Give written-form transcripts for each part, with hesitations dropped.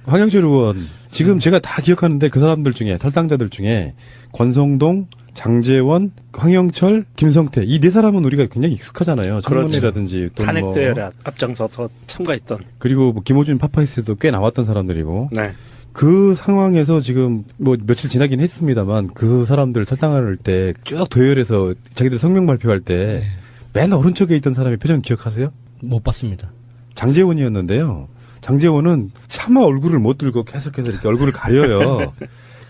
황영철 의원 지금 제가 다 기억하는데 그 사람들 중에 탈당자들 중에 권성동, 장제원, 황영철, 김성태 이 네 사람은 우리가 굉장히 익숙하잖아요. 청문회라든지 그렇죠. 탄핵대회에 앞장서서 참가했던. 그리고 뭐 김호준 파파이스도 꽤 나왔던 사람들이고. 네. 그 상황에서 지금 뭐 며칠 지나긴 했습니다만 그 사람들 탈당할 때 쭉 도열해서 자기들 성명 발표할 때 맨 오른쪽에 있던 사람의 표정 기억하세요? 못 봤습니다. 장제원이었는데요. 장제원은 차마 얼굴을 못 들고 계속해서 이렇게 얼굴을 가려요.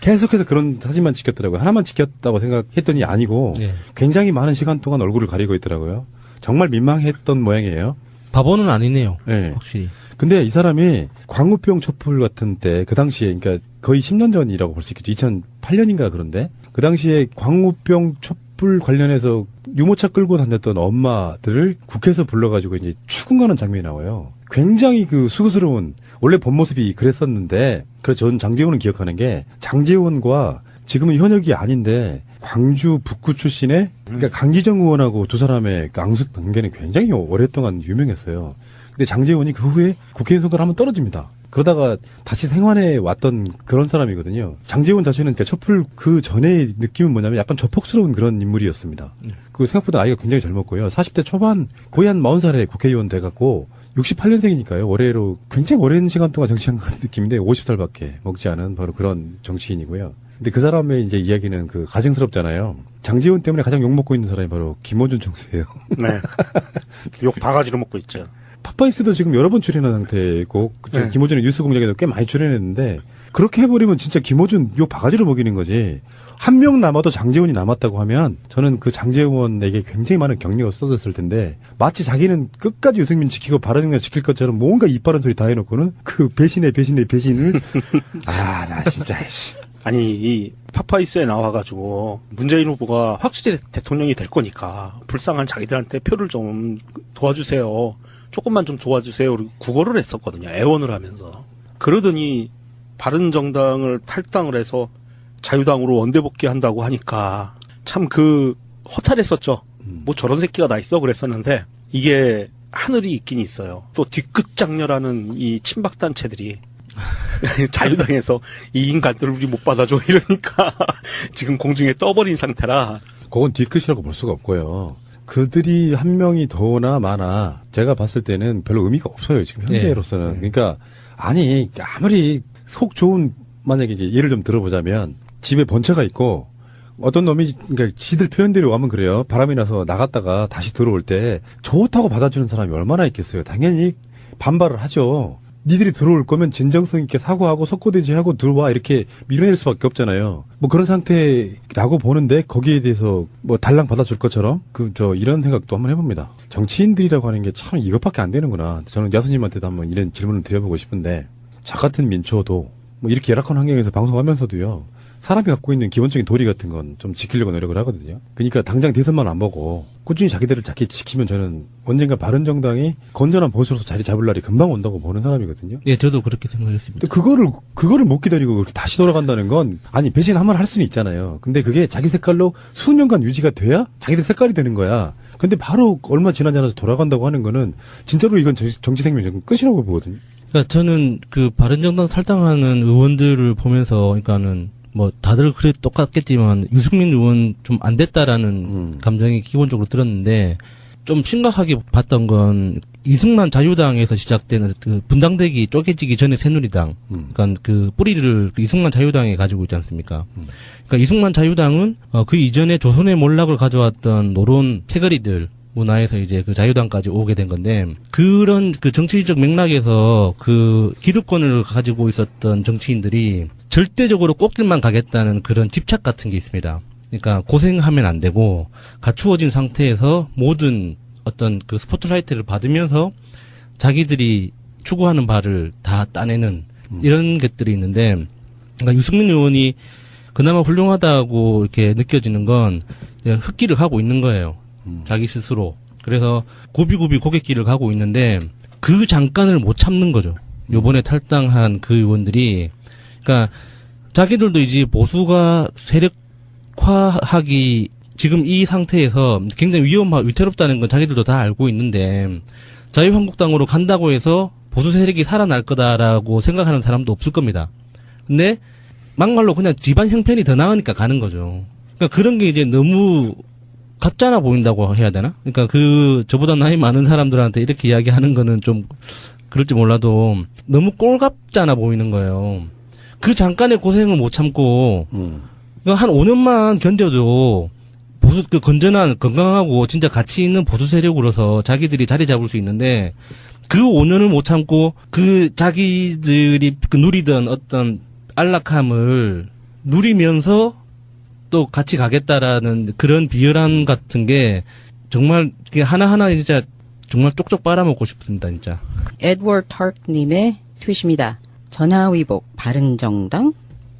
계속해서 그런 사진만 찍혔더라고요. 하나만 찍혔다고 생각했더니 아니고 굉장히 많은 시간 동안 얼굴을 가리고 있더라고요. 정말 민망했던 모양이에요. 바보는 아니네요. 네. 확실히. 근데 이 사람이 광우병 촛불 같은 때 그 당시에 그러니까 거의 10년 전이라고 볼 수 있겠죠. 2008년인가 그런데 그 당시에 광우병 촛불 관련해서 유모차 끌고 다녔던 엄마들을 국회에서 불러가지고 이제 추궁하는 장면이 나와요. 굉장히 그 수고스러운 원래 본 모습이 그랬었는데 그래서 저는 장제원은 기억하는 게 장제원과 지금은 현역이 아닌데 광주 북구 출신의 그러니까 강기정 의원하고 두 사람의 그 앙숙 관계는 굉장히 오랫동안 유명했어요. 근데 장제원이 그 후에 국회의원 선거를 한번 떨어집니다. 그러다가 다시 생환해 왔던 그런 사람이거든요. 장제원 자체는 그러니까 촛불 그 전의 느낌은 뭐냐면 약간 조폭스러운 그런 인물이었습니다. 그 생각보다 나이가 굉장히 젊었고요. 40대 초반 거의 한 40살에 국회의원 돼갖고 68년생이니까요. 올해로 굉장히 오랜 시간 동안 정치한 것 같은 느낌인데 50살밖에 먹지 않은 바로 그런 정치인이고요. 근데 그 사람의 이제 이야기는 그 가증스럽잖아요. 장제원 때문에 가장 욕먹고 있는 사람이 바로 김호준 총수예요. 네. 욕 바가지로 먹고 있죠. 파파이스도 지금 여러 번 출연한 상태고 네. 김호준의 뉴스 공장에도 꽤 많이 출연했는데 그렇게 해버리면 진짜 김호준 욕 바가지로 먹이는 거지. 한 명 남아도 장제원이 남았다고 하면 저는 그 장제원에게 굉장히 많은 격려가 쏟아졌을 텐데 마치 자기는 끝까지 유승민 지키고 바른정당 지킬 것처럼 뭔가 이빠른 소리 다 해놓고는 그 배신을 나 진짜 아니 이 파파이스에 나와가지고 문재인 후보가 확실히 대통령이 될 거니까 불쌍한 자기들한테 표를 좀 도와주세요. 조금만 좀 도와주세요. 그리고 구걸을 했었거든요. 애원을 하면서. 그러더니 바른정당을 탈당을 해서 자유당으로 원대복귀한다고 하니까 참 그 허탈했었죠. 뭐 저런 새끼가 다 있어 그랬었는데 이게 하늘이 있긴 있어요. 또 뒤끝 장렬하는 이 친박단체들이 자유당에서 이 인간들을 우리 못 받아줘 이러니까 지금 공중에 떠버린 상태라. 그건 뒤끝이라고 볼 수가 없고요. 그들이 한 명이 더나 많아 제가 봤을 때는 별로 의미가 없어요. 지금 현재로서는. 그러니까 아니 아무리 속 좋은 만약에 이제 예를 좀 들어보자면 집에 번차가 있고 어떤 놈이 그러니까 지들 표현대로 하면 그래요. 바람이 나서 나갔다가 다시 들어올 때 좋다고 받아주는 사람이 얼마나 있겠어요. 당연히 반발을 하죠. 니들이 들어올 거면 진정성 있게 사과하고 석고대죄하고 들어와 이렇게 밀어낼 수밖에 없잖아요. 뭐 그런 상태라고 보는데 거기에 대해서 뭐 달랑 받아줄 것처럼 이런 생각도 한번 해봅니다. 정치인들이라고 하는 게 참 이것밖에 안 되는구나. 저는 야수님한테도 한번 이런 질문을 드려보고 싶은데 저 같은 민초도 뭐 이렇게 열악한 환경에서 방송하면서도요. 사람이 갖고 있는 기본적인 도리 같은 건 좀 지키려고 노력을 하거든요. 그러니까 당장 대선만 안 보고 꾸준히 자기들을 지키면 저는 언젠가 바른정당이 건전한 보수로서 자리 잡을 날이 금방 온다고 보는 사람이거든요. 예, 저도 그렇게 생각했습니다. 그거를 못 기다리고 그렇게 다시 돌아간다는 건 아니 배신 한번 할 수는 있잖아요. 근데 그게 자기 색깔로 수년간 유지가 돼야 자기들 색깔이 되는 거야. 근데 바로 얼마 지나지 않아서 돌아간다고 하는 거는 진짜로 이건 정치 생명 끝이라고 보거든요. 그러니까 저는 그 바른정당 탈당하는 의원들을 보면서 그러니까는 뭐 다들 그래 똑같겠지만 유승민 의원 좀 안 됐다라는 감정이 기본적으로 들었는데 좀 심각하게 봤던 건 이승만 자유당에서 시작되는 그 분당대기 쪼개지기 전에 새누리당 그러니까 그 뿌리를 그 이승만 자유당에 가지고 있지 않습니까? 그러니까 이승만 자유당은 그 이전에 조선의 몰락을 가져왔던 노론 패거리들 문화에서 이제 그 자유당까지 오게 된 건데 그런 그 정치적 맥락에서 그 기득권을 가지고 있었던 정치인들이 절대적으로 꽃길만 가겠다는 그런 집착 같은 게 있습니다. 그러니까 고생하면 안 되고 갖추어진 상태에서 모든 어떤 그 스포트라이트를 받으면서 자기들이 추구하는 바를 다 따내는 이런 것들이 있는데 그러니까 유승민 의원이 그나마 훌륭하다고 이렇게 느껴지는 건 흙길을 가고 있는 거예요. 자기 스스로. 그래서 굽이굽이 고갯길을 가고 있는데 그 잠깐을 못 참는 거죠. 요번에 탈당한 그 의원들이. 그러니까 자기들도 이제 보수가 세력화하기 지금 이 상태에서 굉장히 위태롭다는 건 자기들도 다 알고 있는데 자유한국당으로 간다고 해서 보수 세력이 살아날 거다라고 생각하는 사람도 없을 겁니다. 근데 막말로 그냥 집안 형편이 더 나으니까 가는 거죠. 그러니까 그런 게 이제 너무 가짜나 보인다고 해야 되나? 그러니까 저보다 나이 많은 사람들한테 이렇게 이야기하는 거는 좀 그럴지 몰라도 너무 꼴갑잖아 보이는 거예요. 그 잠깐의 고생을 못 참고 그러니까 한 5년만 견뎌도 건전한 건강하고 진짜 가치 있는 보수 세력으로서 자기들이 자리 잡을 수 있는데 그 5년을 못 참고 자기들이 누리던 어떤 안락함을 누리면서 또 같이 가겠다라는 그런 비열함 같은 게 정말 하나하나 진짜 정말 쪽쪽 빨아먹고 싶습니다, 진짜. 에드워드 타크님의 트윗입니다. 전화위복, 바른정당,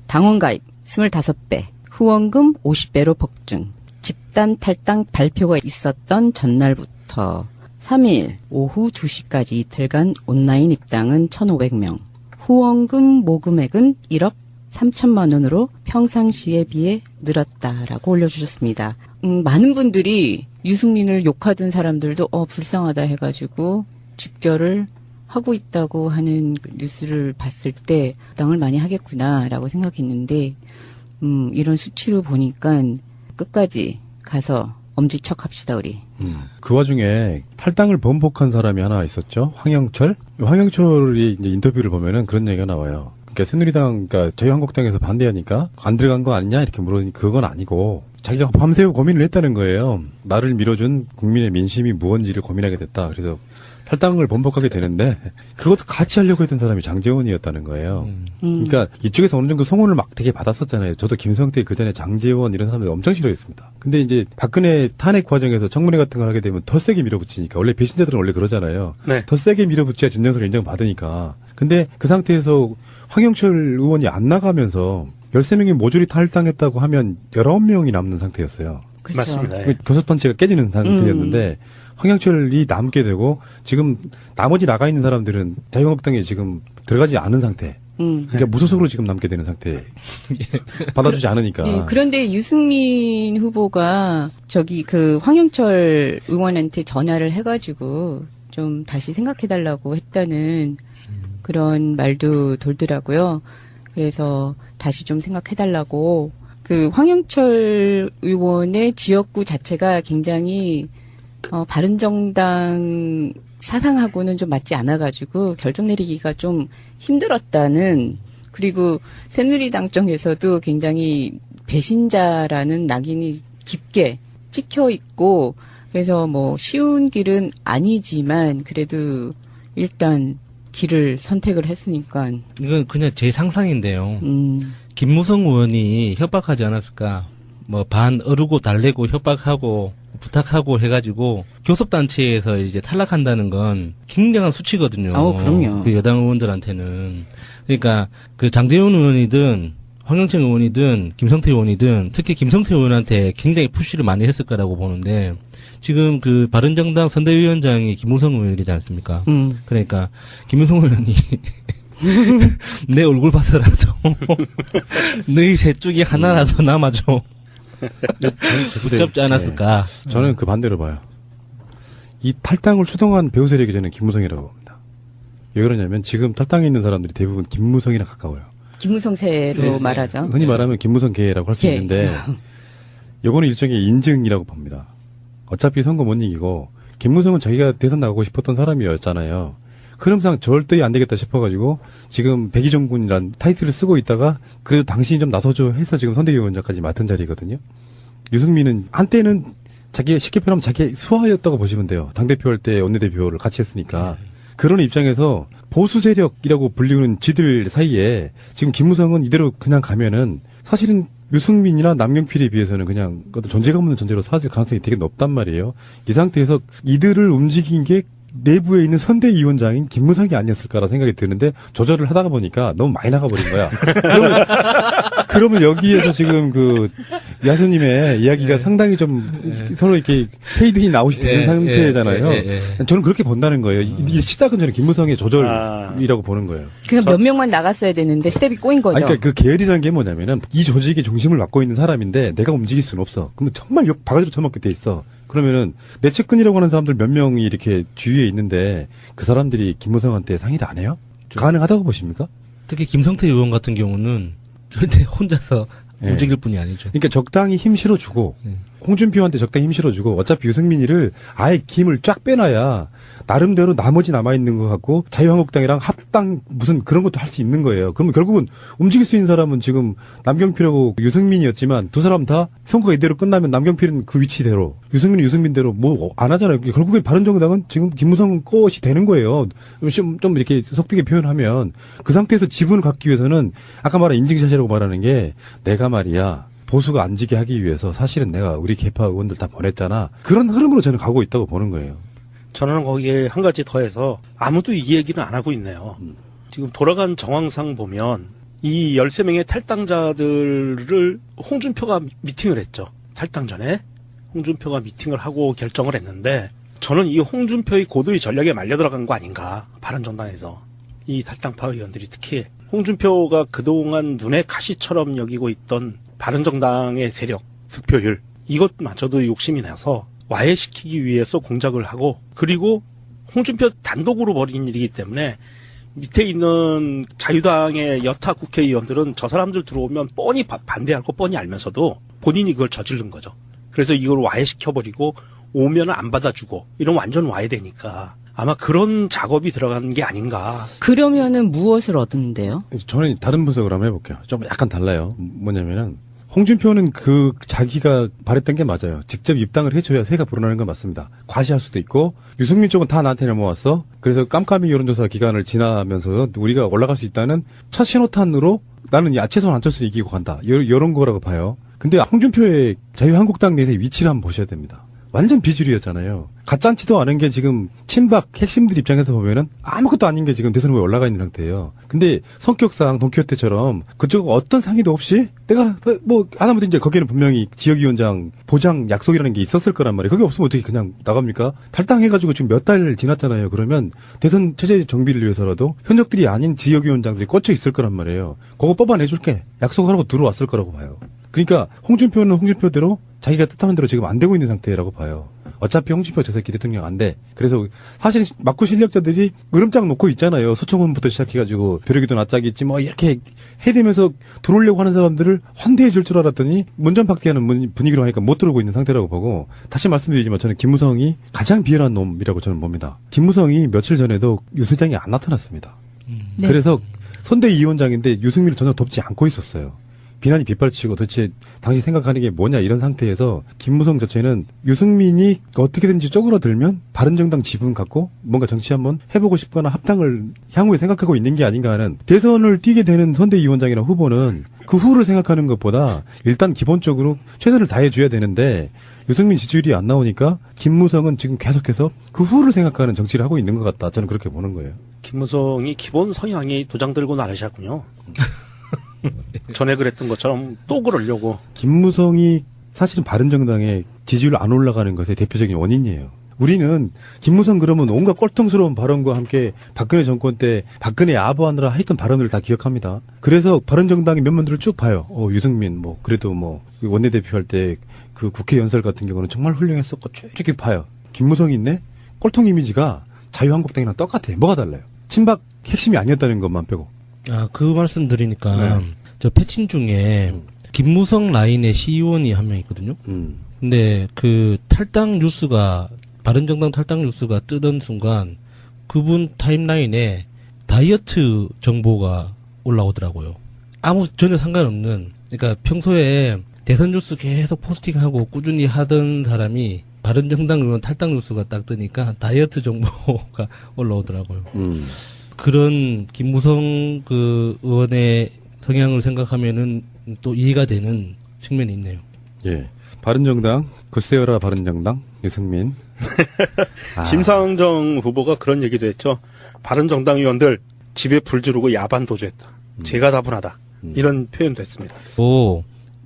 당원가입 25배, 후원금 50배로 폭증, 집단 탈당 발표가 있었던 전날부터 3일 오후 2시까지 이틀간 온라인 입당은 1,500명, 후원금 모금액은 1억 3천만 원으로 평상시에 비해 늘었다라고 올려주셨습니다. 많은 분들이 유승민을 욕하던 사람들도 불쌍하다 해가지고 집결을 하고 있다고 하는 그 뉴스를 봤을 때 당을 많이 하겠구나라고 생각했는데 이런 수치로 보니까 끝까지 가서 엄지척 합시다 우리. 그 와중에 탈당을 번복한 사람이 하나 있었죠. 황영철. 황영철이 이제 인터뷰를 보면은 그런 얘기가 나와요. 그러니까 새누리당, 그러니까 자유한국당에서 반대하니까 안 들어간 거 아니냐 이렇게 물어보니 그건 아니고 자기가 밤새워 고민을 했다는 거예요. 나를 밀어준 국민의 민심이 무언지를 고민하게 됐다. 그래서 탈당을 번복하게 되는데 그것도 같이 하려고 했던 사람이 장제원이었다는 거예요. 그러니까 이쪽에서 어느 정도 송원을 막 되게 받았었잖아요. 저도 김성태 그전에 장제원 이런 사람들 엄청 싫어했습니다. 근데 이제 박근혜 탄핵 과정에서 청문회 같은 걸 하게 되면 더 세게 밀어붙이니까 원래 배신자들은 원래 그러잖아요. 네. 더 세게 밀어붙여야 진정서를 인정받으니까. 근데 그 상태에서 황영철 의원이 안 나가면서 13명이 모조리 탈당했다고 하면 19명이 남는 상태였어요. 그렇죠. 맞습니다. 예. 교섭단체가 깨지는 상태였는데 황영철이 남게 되고 지금 나머지 나가 있는 사람들은 자유한국당에 지금 들어가지 않은 상태. 그러니까 무소속으로 지금 남게 되는 상태. 받아주지 않으니까. 네, 그런데 유승민 후보가 황영철 의원한테 전화를 해가지고 좀 다시 생각해달라고 했다는 그런 말도 돌더라고요. 그래서 다시 좀 생각해달라고. 황영철 의원의 지역구 자체가 굉장히 바른정당 사상하고는 좀 맞지 않아가지고 결정 내리기가 좀 힘들었다는, 그리고 새누리당 쪽에서도 굉장히 배신자라는 낙인이 깊게 찍혀 있고, 그래서 뭐 쉬운 길은 아니지만 그래도 일단 길을 선택을 했으니까. 이건 그냥 제 상상인데요. 김무성 의원이 협박하지 않았을까? 뭐 반 어르고 달래고 협박하고 부탁하고 해가지고 교섭단체에서 이제 탈락한다는 건 굉장한 수치거든요. 그럼요. 그 여당 의원들한테는. 그러니까 그 장제원 의원이든 황영철 의원이든 김성태 의원이든 특히 김성태 의원한테 굉장히 푸시를 많이 했을 거라고 보는데, 지금 그 바른정당 선대위원장이 김무성 의원이지 않습니까? 그러니까 김무성 의원이 내 얼굴 봐서라도 너희 셋 중에 하나라도 남아줘. 붙잡지 않았을까? 저는 그 반대로 봐요. 이 탈당을 추동한 배후 세력이 저는 김무성이라고 봅니다. 왜 그러냐면 지금 탈당에 있는 사람들이 대부분 김무성이랑 가까워요. 김무성세로 말하죠. 흔히 말하면 김무성계라고 할 수 있는데 이거는 일종의 인증이라고 봅니다. 어차피 선거 못 이기고 김무성은 자기가 대선 나가고 싶었던 사람이었잖아요. 흐름상 절대 안 되겠다 싶어가지고 지금 백의정군이란 타이틀을 쓰고 있다가 그래도 당신이 좀 나서줘 해서 지금 선대위원장까지 맡은 자리거든요. 유승민은 한때는 자기 쉽게 표현하면 자기 수하였다고 보시면 돼요. 당대표 할 때 원내대표를 같이 했으니까. 그런 입장에서 보수 세력이라고 불리는 지들 사이에 지금 김무성은 이대로 그냥 가면은 사실은 유승민이나 남경필에 비해서는 그냥 존재감 없는 존재로 사라질 가능성이 되게 높단 말이에요. 이 상태에서 이들을 움직인 게 내부에 있는 선대위원장인 김무성이 아니었을까라 생각이 드는데 조절을 하다가 보니까 너무 많이 나가버린 거야. 그러면 여기에서 지금 그 야수님의 이야기가 상당히 좀 서로 이렇게 페이드인 아웃이 되는 상태잖아요. 저는 그렇게 본다는 거예요. 이 시작은 저는 김무성의 조절이라고 보는 거예요. 그냥 몇 명만 나갔어야 되는데 스텝이 꼬인 거죠. 그러니까 그 계열이라는 게 뭐냐면은 이 조직의 중심을 맡고 있는 사람인데 내가 움직일 수는 없어. 그러면 정말 바가지로 처먹게 돼 있어. 그러면은 내채권이라고 하는 사람들 몇 명이 이렇게 주위에 있는데 그 사람들이 김무성한테 상의를 안 해요? 가능하다고 보십니까? 특히 김성태 의원 같은 경우는 절대 혼자서 네. 움직일 분이 아니죠. 그러니까 적당히 힘 실어주고 홍준표한테 적당히 힘 실어주고 어차피 유승민이를 아예 힘을 쫙 빼놔야 나름대로 나머지 남아있는 것 같고 자유한국당이랑 합당 무슨 그런 것도 할 수 있는 거예요. 그러면 결국은 움직일 수 있는 사람은 지금 남경필하고 유승민이었지만 두 사람 다 선거가 이대로 끝나면 남경필은 그 위치대로 유승민은 유승민대로 뭐 안 하잖아요. 결국엔 바른정당은 지금 김무성 것이 되는 거예요. 좀 이렇게 속되게 표현하면 그 상태에서 지분을 갖기 위해서는 아까 말한 인증샷이라고 말하는 게 내가 말이야. 보수가 안 지게 하기 위해서 사실은 내가 우리 개파 의원들 다 보냈잖아. 그런 흐름으로 저는 가고 있다고 보는 거예요. 저는 거기에 한 가지 더해서 아무도 이 얘기는 안 하고 있네요. 지금 돌아간 정황상 보면 이 13명의 탈당자들을 홍준표가 미팅을 했죠. 탈당 전에 홍준표가 미팅을 하고 결정을 했는데 저는 이 홍준표의 고도의 전략에 말려 들어간 거 아닌가. 바른정당에서. 이 탈당파 의원들이 특히 홍준표가 그동안 눈의 가시처럼 여기고 있던 바른정당의 세력, 득표율 이것마저도 욕심이 나서 와해시키기 위해서 공작을 하고 그리고 홍준표 단독으로 벌인 일이기 때문에 밑에 있는 자유당의 여타 국회의원들은 저 사람들 들어오면 뻔히 반대할 거 뻔히 알면서도 본인이 그걸 저지른 거죠. 그래서 이걸 와해시켜버리고 오면 안 받아주고 이런 완전 와해되니까 아마 그런 작업이 들어간 게 아닌가. 그러면은 무엇을 얻는데요? 저는 다른 분석을 한번 해볼게요. 좀 약간 달라요. 뭐냐면은 홍준표는 그 자기가 바랬던 게 맞아요. 직접 입당을 해줘야 새가 불어나는 건 맞습니다. 과시할 수도 있고 유승민 쪽은 다 나한테 넘어왔어. 그래서 깜깜이 여론조사 기간을 지나면서 우리가 올라갈 수 있다는 첫 신호탄으로 나는 최소한 안철수를 이기고 간다. 이런 거라고 봐요. 근데 홍준표의 자유한국당 내에서의 위치를 한번 보셔야 됩니다. 완전 비주류였잖아요. 가짜치도 않은 게 지금 친박 핵심들 입장에서 보면은 아무것도 아닌 게 지금 대선 후보에 올라가 있는 상태예요. 근데 성격상 돈키호테처럼 그쪽 어떤 상의도 없이 내가 뭐 하다못해 이제 거기에는 분명히 지역위원장 보장 약속이라는 게 있었을 거란 말이에요. 그게 없으면 어떻게 그냥 나갑니까? 탈당해가지고 지금 몇 달 지났잖아요. 그러면 대선 체제 정비를 위해서라도 현역들이 아닌 지역위원장들이 꽂혀 있을 거란 말이에요. 그거 뽑아내줄게. 약속하라고 들어왔을 거라고 봐요. 그러니까 홍준표는 홍준표대로 자기가 뜻하는 대로 지금 안 되고 있는 상태라고 봐요. 어차피 홍준표 저 새끼 대통령 안 돼. 그래서 사실 막구 실력자들이 으름장 놓고 있잖아요. 서청원부터 시작해가지고 벼룩이도 낯짝이 있지 뭐 이렇게 해대면서 들어오려고 하는 사람들을 환대해 줄 줄 알았더니 문전박대하는 분위기로 하니까 못 들어오고 있는 상태라고 보고 다시 말씀드리지만 저는 김무성이 가장 비열한 놈이라고 저는 봅니다. 김무성이 며칠 전에도 유세장에 안 나타났습니다. 네. 그래서 선대위원장인데 유승민을 전혀 돕지 않고 있었어요. 비난이 빗발치고 도대체 당시 생각하는 게 뭐냐 이런 상태에서 김무성 자체는 유승민이 어떻게든지 쪼그라들면 바른정당 지분 갖고 뭔가 정치 한번 해보고 싶거나 합당을 향후에 생각하고 있는 게 아닌가 하는 대선을 뛰게 되는 선대위원장이나 후보는 그 후를 생각하는 것보다 일단 기본적으로 최선을 다해줘야 되는데 유승민 지지율이 안 나오니까 김무성은 지금 계속해서 그 후를 생각하는 정치를 하고 있는 것 같다. 저는 그렇게 보는 거예요. 김무성이 기본 성향이 도장 들고 나르셨군요. 전에 그랬던 것처럼 또 그러려고. 김무성이 사실은 바른정당의 지지율 안 올라가는 것의 대표적인 원인이에요. 우리는 김무성 그러면 온갖 꼴통스러운 발언과 함께 박근혜 정권 때 박근혜 아부하느라 했던 발언을 다 기억합니다. 그래서 바른정당의 면면들을 쭉 봐요. 유승민 뭐 그래도 뭐 원내대표 할 때 그 국회 연설 같은 경우는 정말 훌륭했었고 쭉 이렇게 봐요. 김무성이 있네? 꼴통 이미지가 자유한국당이랑 똑같아. 뭐가 달라요? 친박 핵심이 아니었다는 것만 빼고. 아, 그 말씀 드리니까, 네. 저 패친 중에, 김무성 라인의 시의원이 한 명 있거든요? 근데 그 탈당 뉴스가, 바른정당 탈당 뉴스가 뜨던 순간, 그분 타임라인에 다이어트 정보가 올라오더라고요. 전혀 상관없는, 그러니까 평소에 대선 뉴스 계속 포스팅하고 꾸준히 하던 사람이, 바른정당 의원 탈당 뉴스가 딱 뜨니까 다이어트 정보가 올라오더라고요. 그런 김무성 그 의원의 성향을 생각하면은 또 이해가 되는 측면이 있네요. 예. 바른정당, 굳세어라 바른정당, 유승민. 심상정 후보가 그런 얘기도 했죠. 바른정당 의원들 집에 불 지르고 야반 도주했다. 제가 다분하다. 이런 표현도 했습니다.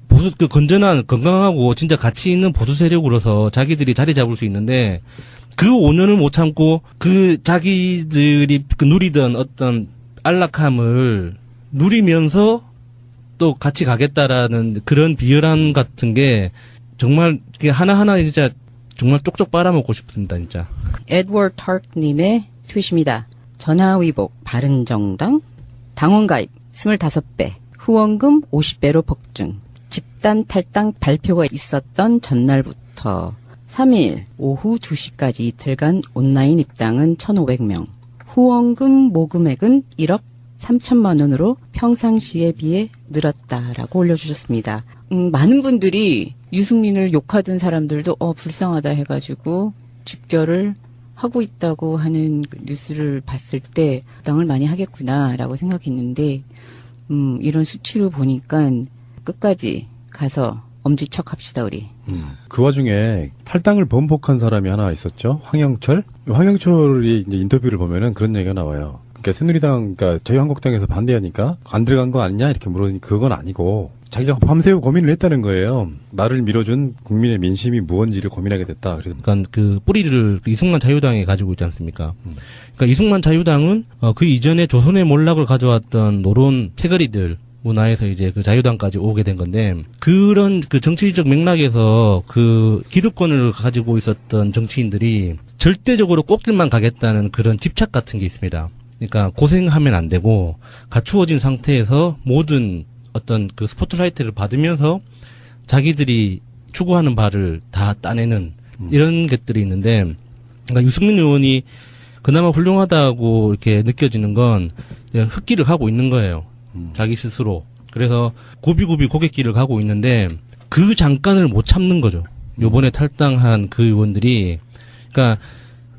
보수, 건전한, 건강하고 진짜 가치 있는 보수 세력으로서 자기들이 자리 잡을 수 있는데, 그 5년을 못 참고, 자기들이 누리던 어떤 안락함을 누리면서 또 같이 가겠다라는 그런 비열함 같은 게, 정말, 하나하나 진짜 정말 쪽쪽 빨아먹고 싶습니다, 진짜. 에드워드 타크님의 트윗입니다. 전화위복 바른정당 당원가입 25배 후원금 50배로 폭증 집단 탈당 발표가 있었던 전날부터 3일 오후 2시까지 이틀간 온라인 입당은 1,500명 후원금 모금액은 1억 3천만 원으로 평상시에 비해 늘었다라고 올려주셨습니다. 많은 분들이 유승민을 욕하던 사람들도 불쌍하다 해가지고 집결을 하고 있다고 하는 그 뉴스를 봤을 때 당을 많이 하겠구나라고 생각했는데 이런 수치로 보니까 끝까지 가서 엄지척합시다 우리. 그 와중에 탈당을 번복한 사람이 하나 있었죠. 황영철. 황영철이 이제 인터뷰를 보면은 그런 얘기가 나와요. 그러니까 새누리당, 그러니까 자유한국당에서 반대하니까 안 들어간 거 아니냐 이렇게 물어보니 그건 아니고 자기가 밤새워 고민을 했다는 거예요. 나를 밀어준 국민의 민심이 무언지를 고민하게 됐다. 그래서 그러니까 그 뿌리를 그 이승만 자유당에 가지고 있지 않습니까? 그러니까 이승만 자유당은 그 이전에 조선의 몰락을 가져왔던 노론 패거리들 문화에서 이제 그 자유당까지 오게 된 건데 그런 그 정치적 맥락에서 그 기득권을 가지고 있었던 정치인들이 절대적으로 꼭길만 가겠다는 그런 집착 같은 게 있습니다. 그러니까 고생하면 안 되고 갖추어진 상태에서 모든 어떤 그 스포트라이트를 받으면서 자기들이 추구하는 바를 다 따내는 이런 것들이 있는데 그러니까 유승민 의원이 그나마 훌륭하다고 이렇게 느껴지는 건 흙길을 가고 있는 거예요. 자기 스스로. 그래서 굽이굽이 고갯길을 가고 있는데 그 잠깐을 못 참는 거죠. 요번에 탈당한 그 의원들이. 그러니까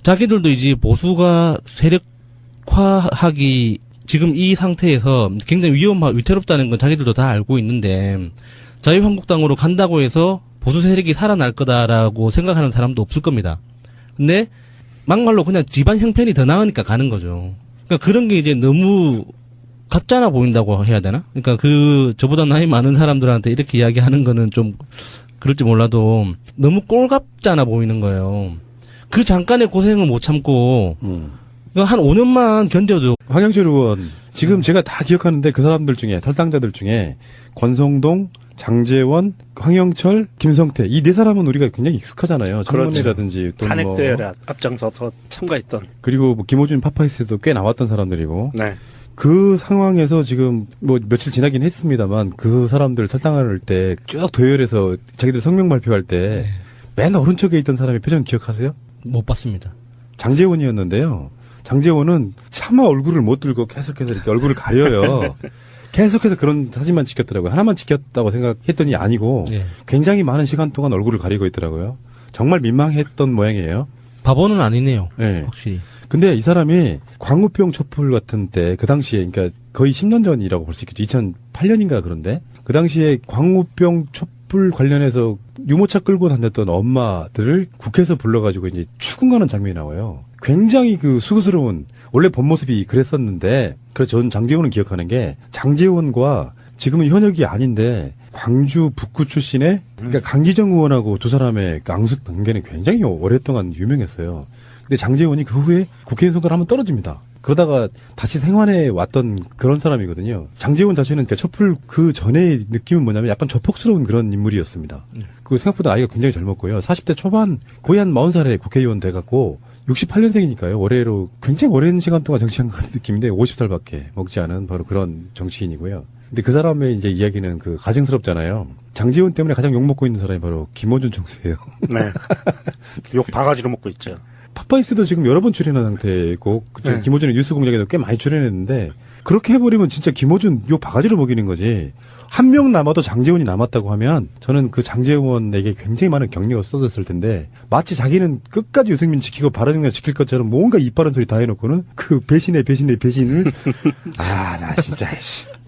자기들도 이제 보수가 세력화하기 지금 이 상태에서 굉장히 위태롭다는 건 자기들도 다 알고 있는데 자유한국당으로 간다고 해서 보수 세력이 살아날 거다라고 생각하는 사람도 없을 겁니다. 근데 막말로 그냥 집안 형편이 더 나으니까 가는 거죠. 그러니까 그런 게 이제 너무 가짜나 보인다고 해야 되나? 그러니까 그 저보다 나이 많은 사람들한테 이렇게 이야기하는 거는 좀 그럴지 몰라도 너무 꼴갑잖아 보이는 거예요. 그 잠깐의 고생을 못 참고 한 5년만 견뎌도 황영철 의원 지금 제가 다 기억하는데 그 사람들 중에 탈당자들 중에 권성동, 장제원, 황영철, 김성태 이 네 사람은 우리가 굉장히 익숙하잖아요. 청문회라든지 또 탄핵대회에 앞장서서 참가했던 그리고 뭐 김호준 파파이스도 꽤 나왔던 사람들이고 네. 그 상황에서 지금 뭐 며칠 지나긴 했습니다만 그 사람들 탈당할 때 쭉 도열해서 자기들 성명 발표할 때 맨 오른쪽에 있던 사람의 표정 기억하세요? 못 봤습니다. 장제원이었는데요. 장제원은 차마 얼굴을 못 들고 계속해서 이렇게 얼굴을 가려요. 계속해서 그런 사진만 찍혔더라고요. 하나만 찍혔다고 생각했더니 아니고 예. 굉장히 많은 시간 동안 얼굴을 가리고 있더라고요. 정말 민망했던 모양이에요. 바보는 아니네요. 네. 확실히. 근데 이 사람이 광우병 촛불 같은 때 그 당시에 그러니까 거의 10년 전이라고 볼 수 있겠죠. 2008년인가 그런데 그 당시에 광우병 촛불 관련해서 유모차 끌고 다녔던 엄마들을 국회에서 불러가지고 이제 추궁하는 장면이 나와요. 굉장히 그 수고스러운 원래 본 모습이 그랬었는데 그래서 저는 장제원은 기억하는 게 장제원과 지금은 현역이 아닌데 광주 북구 출신의 그러니까 강기정 의원하고 두 사람의 그 앙숙 관계는 굉장히 오랫동안 유명했어요. 근데 장제원이 그 후에 국회의원 선거를 한번 떨어집니다. 그러다가 다시 생환해 왔던 그런 사람이거든요. 장제원 자체는 그러니까 촛불 그 전의 느낌은 뭐냐면 약간 조폭스러운 그런 인물이었습니다. 그 생각보다 나이가 굉장히 젊었고요. 40대 초반 거의 한 40살에 국회의원 돼갖고 68년생이니까요. 올해로 굉장히 오랜 시간 동안 정치한 것 같은 느낌인데 50살밖에 먹지 않은 바로 그런 정치인이고요. 근데 그 사람의 이제 이야기는 그 가증스럽잖아요. 장제원 때문에 가장 욕먹고 있는 사람이 바로 김어준 총수예요. 네. 욕 바가지로 먹고 있죠. 파파이스도 지금 여러 번 출연한 상태고 네. 김어준의 뉴스 공장에도 꽤 많이 출연했는데 그렇게 해버리면 진짜 김어준 욕 바가지로 먹이는 거지. 한 명 남아도 장제원이 남았다고 하면 저는 그 장제원에게 굉장히 많은 격려가 쏟아졌을 텐데 마치 자기는 끝까지 유승민 지키고 바른정당 지킬 것처럼 뭔가 이빠른 소리 다 해놓고는 그 배신을 나 진짜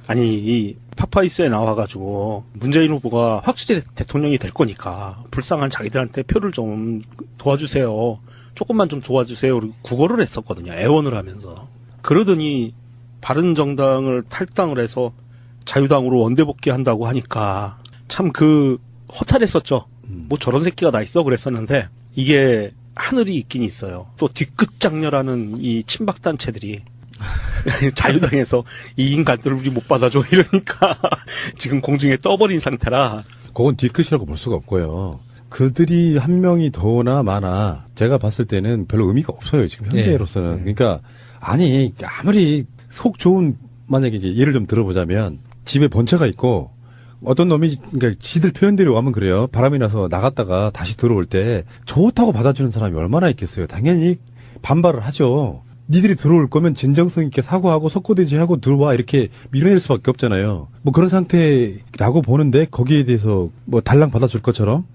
아니 이 파파이스에 나와가지고 문재인 후보가 확실히 대통령이 될 거니까 불쌍한 자기들한테 표를 좀 도와주세요. 조금만 좀 도와주세요. 그리고 구걸을 했었거든요. 애원을 하면서. 그러더니 바른정당을 탈당을 해서 자유당으로 원대복귀한다고 하니까 참 그 허탈했었죠. 뭐 저런 새끼가 다 있어 그랬었는데 이게 하늘이 있긴 있어요. 또 뒤끝장렬하는 이 친박단체들이 자유당에서 이 인간들 우리 못 받아줘 이러니까 지금 공중에 떠버린 상태라. 그건 뒤끝이라고 볼 수가 없고요. 그들이 한 명이 더나 많아 제가 봤을 때는 별로 의미가 없어요. 지금 현재로서는. 그러니까 아니 아무리 속 좋은 만약에 이제 예를 좀 들어보자면 집에 본체가 있고 어떤 놈이 그러니까 지들 표현대로 하면 그래요. 바람이 나서 나갔다가 다시 들어올 때 좋다고 받아주는 사람이 얼마나 있겠어요. 당연히 반발을 하죠. 니들이 들어올 거면 진정성 있게 사과하고 석고대지하고 들어와 이렇게 밀어낼 수밖에 없잖아요. 뭐 그런 상태라고 보는데 거기에 대해서 뭐 달랑 받아줄 것처럼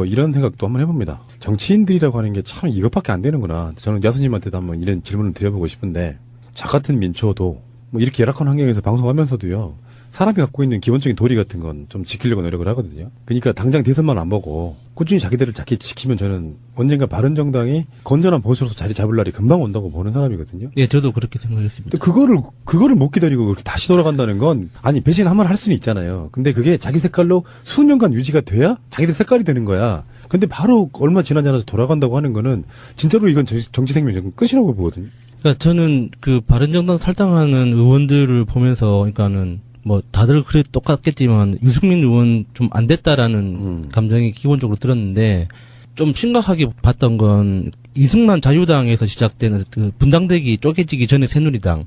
이런 생각도 한번 해봅니다. 정치인들이라고 하는 게 참 이것밖에 안 되는구나. 저는 야수님한테도 한번 이런 질문을 드려보고 싶은데 저 같은 민초도 뭐 이렇게 열악한 환경에서 방송하면서도요. 사람이 갖고 있는 기본적인 도리 같은 건 좀 지키려고 노력을 하거든요. 그러니까 당장 대선만 안 보고 꾸준히 자기들을 지키면 저는 언젠가 바른정당이 건전한 보수로서 자리 잡을 날이 금방 온다고 보는 사람이거든요. 예, 저도 그렇게 생각했습니다. 또 그거를 못 기다리고 그렇게 다시 돌아간다는 건 아니 배신 한번 할 수는 있잖아요. 근데 그게 자기 색깔로 수년간 유지가 돼야 자기들 색깔이 되는 거야. 근데 바로 얼마 지나지 않아서 돌아간다고 하는 거는 진짜로 이건 정치 생명 끝이라고 보거든요. 그러니까 저는 그 바른정당 탈당하는 의원들을 보면서 그러니까는 뭐 다들 그래 똑같겠지만 유승민 의원 좀 안 됐다라는 감정이 기본적으로 들었는데 좀 심각하게 봤던 건 이승만 자유당에서 시작되는 그 분당대기 쪼개지기 전에 새누리당